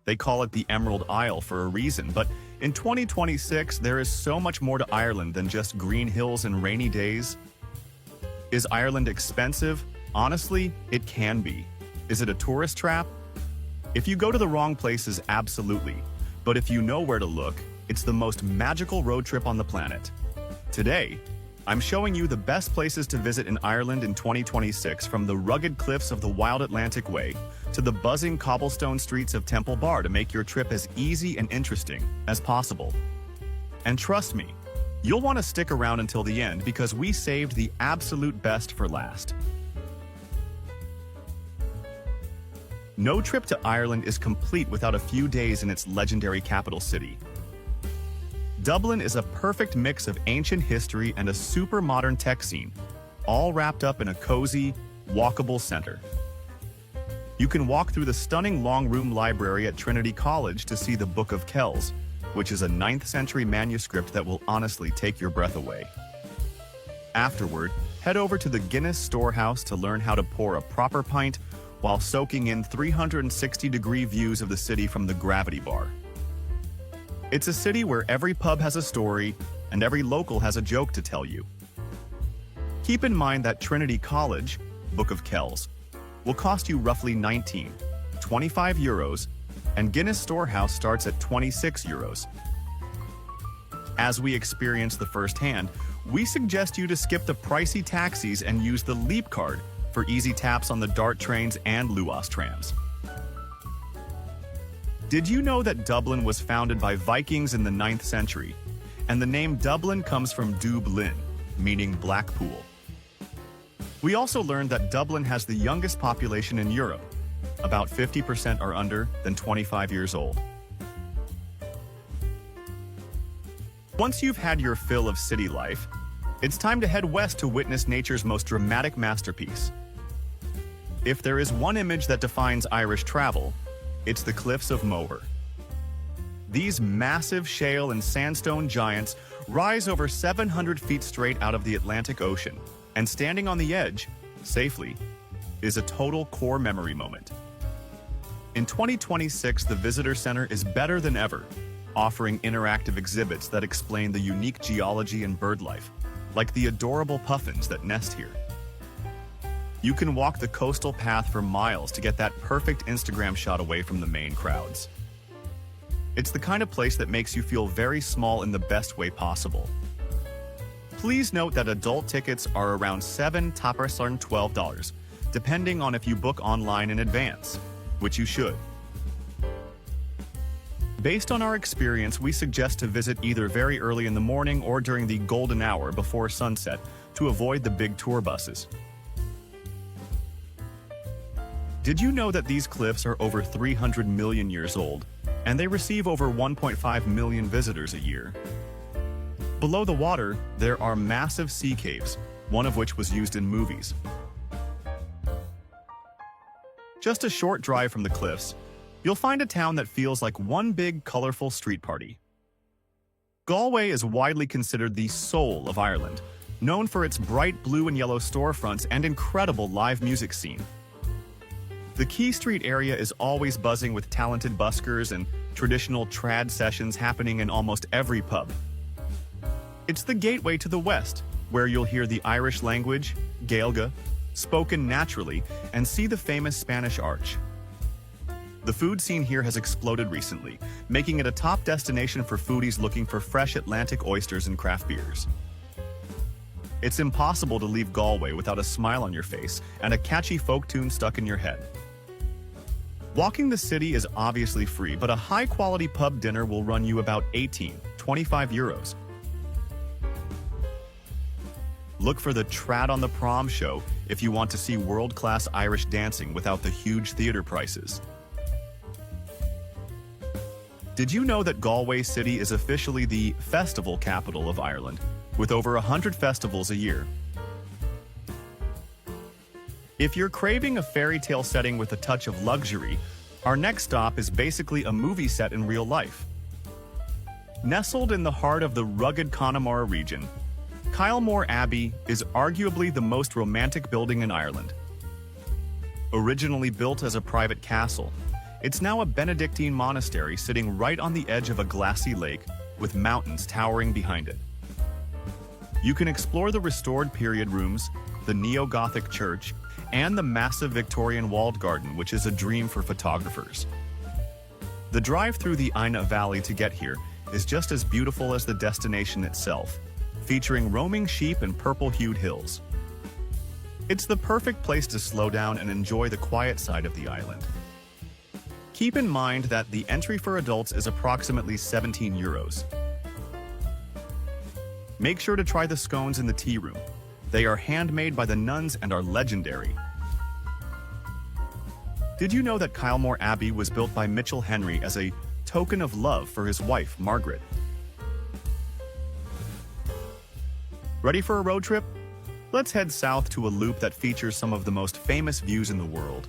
They call it the Emerald Isle for a reason, but in 2026, there is so much more to Ireland than just green hills and rainy days. Is Ireland expensive? Honestly, it can be. Is it a tourist trap? If you go to the wrong places, absolutely. But if you know where to look, it's the most magical road trip on the planet. Today, I'm showing you the best places to visit in Ireland in 2026, from the rugged cliffs of the Wild Atlantic Way to the buzzing cobblestone streets of Temple Bar, to make your trip as easy and interesting as possible. And trust me, you'll want to stick around until the end, because we saved the absolute best for last. No trip to Ireland is complete without a few days in its legendary capital city. Dublin is a perfect mix of ancient history and a super modern tech scene, all wrapped up in a cozy, walkable center. You can walk through the stunning long-room library at Trinity College to see the Book of Kells, which is a 9th century manuscript that will honestly take your breath away. Afterward, head over to the Guinness Storehouse to learn how to pour a proper pint while soaking in 360-degree views of the city from the Gravity Bar. It's a city where every pub has a story and every local has a joke to tell you. Keep in mind that Trinity College, Book of Kells, will cost you roughly 25 euros, and Guinness Storehouse starts at 26 euros. As we experience the firsthand, we suggest you to skip the pricey taxis and use the Leap card for easy taps on the Dart trains and Luas trams. Did you know that Dublin was founded by Vikings in the 9th century, and the name Dublin comes from Dublin, meaning black pool? We also learned that Dublin has the youngest population in Europe. About 50% are under than 25 years old. Once you've had your fill of city life, it's time to head west to witness nature's most dramatic masterpiece. If there is one image that defines Irish travel, it's the Cliffs of Moher. These massive shale and sandstone giants rise over 700 feet straight out of the Atlantic Ocean, and standing on the edge, safely, is a total core memory moment. In 2026, the Visitor Center is better than ever, offering interactive exhibits that explain the unique geology and bird life, like the adorable puffins that nest here. You can walk the coastal path for miles to get that perfect Instagram shot away from the main crowds. It's the kind of place that makes you feel very small in the best way possible. Please note that adult tickets are around $7 to $12, depending on if you book online in advance, which you should. Based on our experience, we suggest to visit either very early in the morning or during the golden hour before sunset to avoid the big tour buses. Did you know that these cliffs are over 300 million years old, and they receive over 1.5 million visitors a year? Below the water, there are massive sea caves, one of which was used in movies. Just a short drive from the cliffs, you'll find a town that feels like one big, colorful street party. Galway is widely considered the soul of Ireland, known for its bright blue and yellow storefronts and incredible live music scene. The Quay Street area is always buzzing with talented buskers and traditional trad sessions happening in almost every pub. It's the gateway to the West, where you'll hear the Irish language, Gaeilge, spoken naturally, and see the famous Spanish Arch. The food scene here has exploded recently, making it a top destination for foodies looking for fresh Atlantic oysters and craft beers. It's impossible to leave Galway without a smile on your face and a catchy folk tune stuck in your head. Walking the city is obviously free, but a high-quality pub dinner will run you about 25 euros. Look for the Trad on the Prom show if you want to see world-class Irish dancing without the huge theater prices. Did you know that Galway City is officially the festival capital of Ireland, with over 100 festivals a year? If you're craving a fairy tale setting with a touch of luxury, our next stop is basically a movie set in real life. Nestled in the heart of the rugged Connemara region, Kylemore Abbey is arguably the most romantic building in Ireland. Originally built as a private castle, It's now a Benedictine monastery sitting right on the edge of a glassy lake with mountains towering behind it. You can explore the restored period rooms, the neo-Gothic church, and the massive Victorian walled garden, which is a dream for photographers. The drive through the Ina Valley to get here is just as beautiful as the destination itself, featuring roaming sheep and purple-hued hills. It's the perfect place to slow down and enjoy the quiet side of the island. Keep in mind that the entry for adults is approximately €17. Make sure to try the scones in the tea room. They are handmade by the nuns and are legendary. Did you know that Kylemore Abbey was built by Mitchell Henry as a token of love for his wife, Margaret? Ready for a road trip? Let's head south to a loop that features some of the most famous views in the world.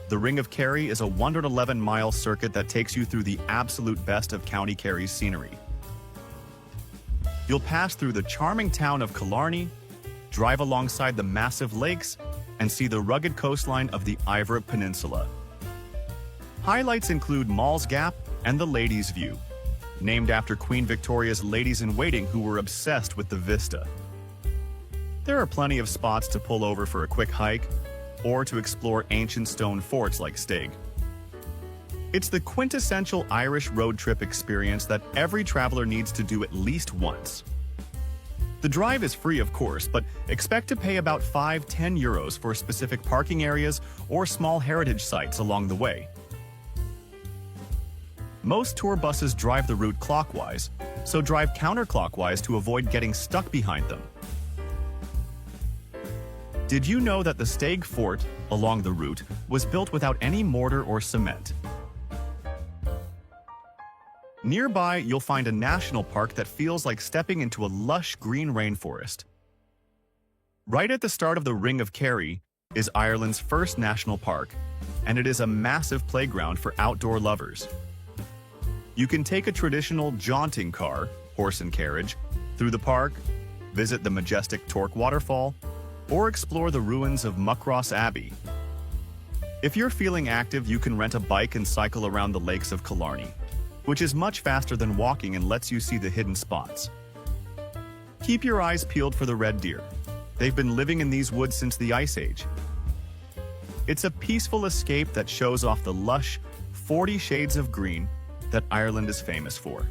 The Ring of Kerry is a 111-mile circuit that takes you through the absolute best of County Kerry's scenery. You'll pass through the charming town of Killarney, drive alongside the massive lakes, and see the rugged coastline of the Iveragh Peninsula. Highlights include Mall's Gap and the Ladies' View, named after Queen Victoria's ladies-in-waiting who were obsessed with the vista. There are plenty of spots to pull over for a quick hike, or to explore ancient stone forts like Staig. It's the quintessential Irish road trip experience that every traveler needs to do at least once. The drive is free, of course, but expect to pay about €5–10 for specific parking areas or small heritage sites along the way. Most tour buses drive the route clockwise, so drive counterclockwise to avoid getting stuck behind them. Did you know that the Staig Fort along the route was built without any mortar or cement? Nearby, you'll find a national park that feels like stepping into a lush green rainforest. Right at the start of the Ring of Kerry is Ireland's first national park, and it is a massive playground for outdoor lovers. You can take a traditional jaunting car, horse and carriage, through the park, visit the majestic Torque waterfall, or explore the ruins of Muckross Abbey. If you're feeling active, you can rent a bike and cycle around the lakes of Killarney, which is much faster than walking and lets you see the hidden spots. Keep your eyes peeled for the red deer. They've been living in these woods since the Ice Age. It's a peaceful escape that shows off the lush 40 shades of green that Ireland is famous for.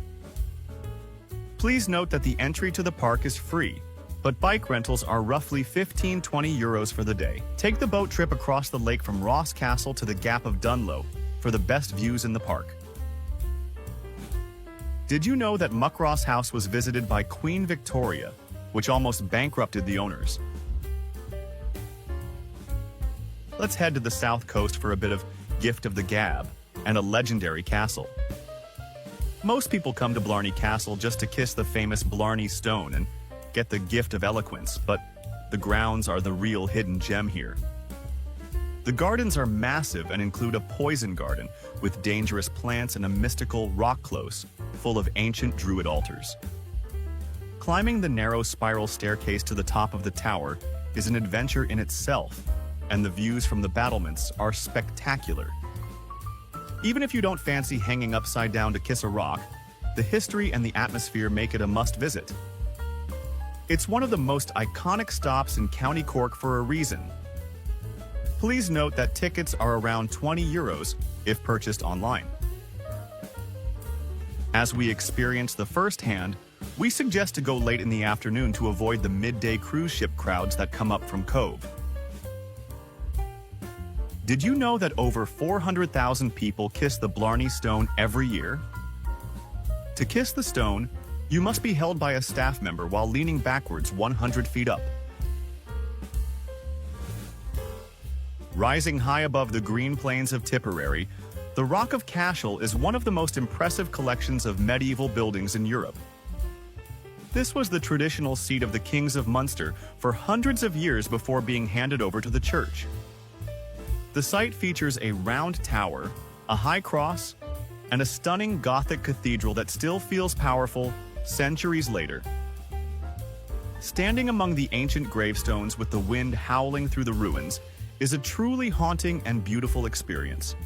Please note that the entry to the park is free, but bike rentals are roughly €15–20 for the day. Take the boat trip across the lake from Ross Castle to the Gap of Dunloe for the best views in the park. Did you know that Muckross House was visited by Queen Victoria, which almost bankrupted the owners? Let's head to the south coast for a bit of Gift of the Gab and a legendary castle. Most people come to Blarney Castle just to kiss the famous Blarney Stone and get the gift of eloquence, but the grounds are the real hidden gem here. The gardens are massive and include a poison garden with dangerous plants and a mystical rock close full of ancient druid altars. Climbing the narrow spiral staircase to the top of the tower is an adventure in itself, and the views from the battlements are spectacular. Even if you don't fancy hanging upside down to kiss a rock, the history and the atmosphere make it a must-visit. It's one of the most iconic stops in County Cork for a reason. Please note that tickets are around €20 if purchased online. As we experience the first-hand, we suggest to go late in the afternoon to avoid the midday cruise ship crowds that come up from Cove. Did you know that over 400,000 people kiss the Blarney Stone every year? To kiss the stone, you must be held by a staff member while leaning backwards 100 feet up. Rising high above the green plains of Tipperary, the Rock of Cashel is one of the most impressive collections of medieval buildings in Europe. This was the traditional seat of the kings of Munster for hundreds of years before being handed over to the church. The site features a round tower, a high cross, and a stunning Gothic cathedral that still feels powerful centuries later. Standing among the ancient gravestones with the wind howling through the ruins is a truly haunting and beautiful experience.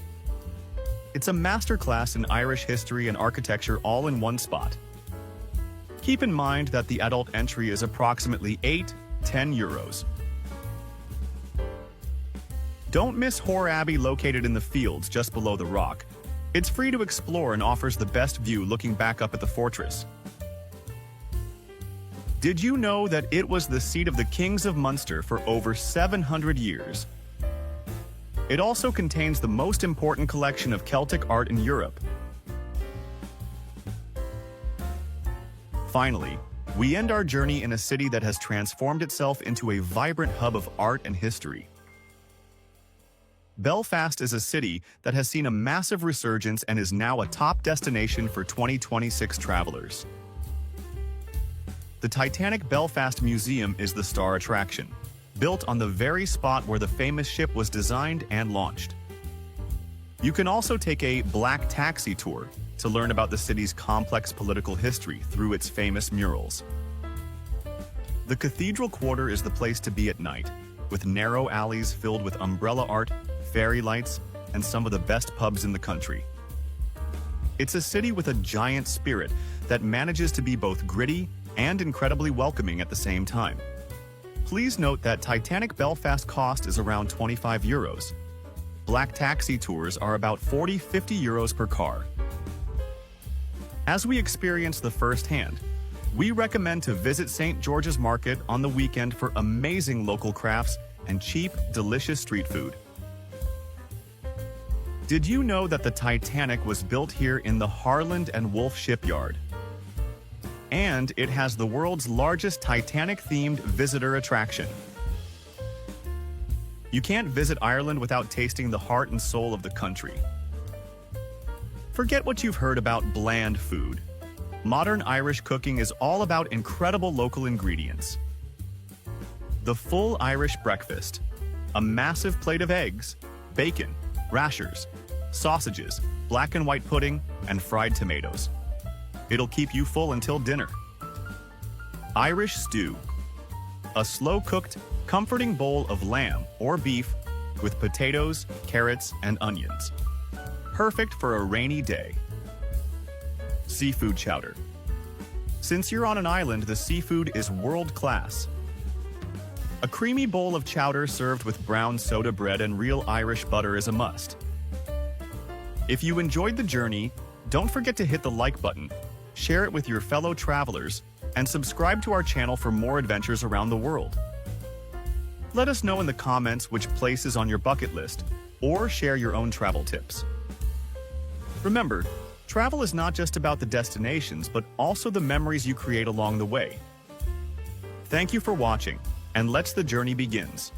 It's a masterclass in Irish history and architecture all in one spot. Keep in mind that the adult entry is approximately €8–10. Don't miss Hoare Abbey, located in the fields just below the rock. It's free to explore and offers the best view looking back up at the fortress. Did you know that it was the seat of the kings of Munster for over 700 years? It also contains the most important collection of Celtic art in Europe. Finally, we end our journey in a city that has transformed itself into a vibrant hub of art and history. Belfast is a city that has seen a massive resurgence and is now a top destination for 2026 travelers. The Titanic Belfast Museum is the star attraction, built on the very spot where the famous ship was designed and launched. You can also take a black taxi tour to learn about the city's complex political history through its famous murals. The Cathedral Quarter is the place to be at night, with narrow alleys filled with umbrella art, fairy lights, and some of the best pubs in the country. It's a city with a giant spirit that manages to be both gritty and incredibly welcoming at the same time. Please note that Titanic Belfast cost is around €25. Black taxi tours are about €40–50 per car. As we experience the firsthand, we recommend to visit St. George's Market on the weekend for amazing local crafts and cheap, delicious street food. Did you know that the Titanic was built here in the Harland and Wolff shipyard? And it has the world's largest Titanic-themed visitor attraction. You can't visit Ireland without tasting the heart and soul of the country. Forget what you've heard about bland food. Modern Irish cooking is all about incredible local ingredients. The full Irish breakfast, a massive plate of eggs, bacon, rashers, sausages, black and white pudding, and fried tomatoes. It'll keep you full until dinner. Irish stew, a slow-cooked, comforting bowl of lamb or beef with potatoes, carrots, and onions. Perfect for a rainy day. Seafood chowder. Since you're on an island, the seafood is world-class. A creamy bowl of chowder served with brown soda bread and real Irish butter is a must. If you enjoyed the journey, don't forget to hit the like button, share it with your fellow travelers, and subscribe to our channel for more adventures around the world. Let us know in the comments which place is on your bucket list, or share your own travel tips. Remember, travel is not just about the destinations, but also the memories you create along the way. Thank you for watching, and let's the journey begins.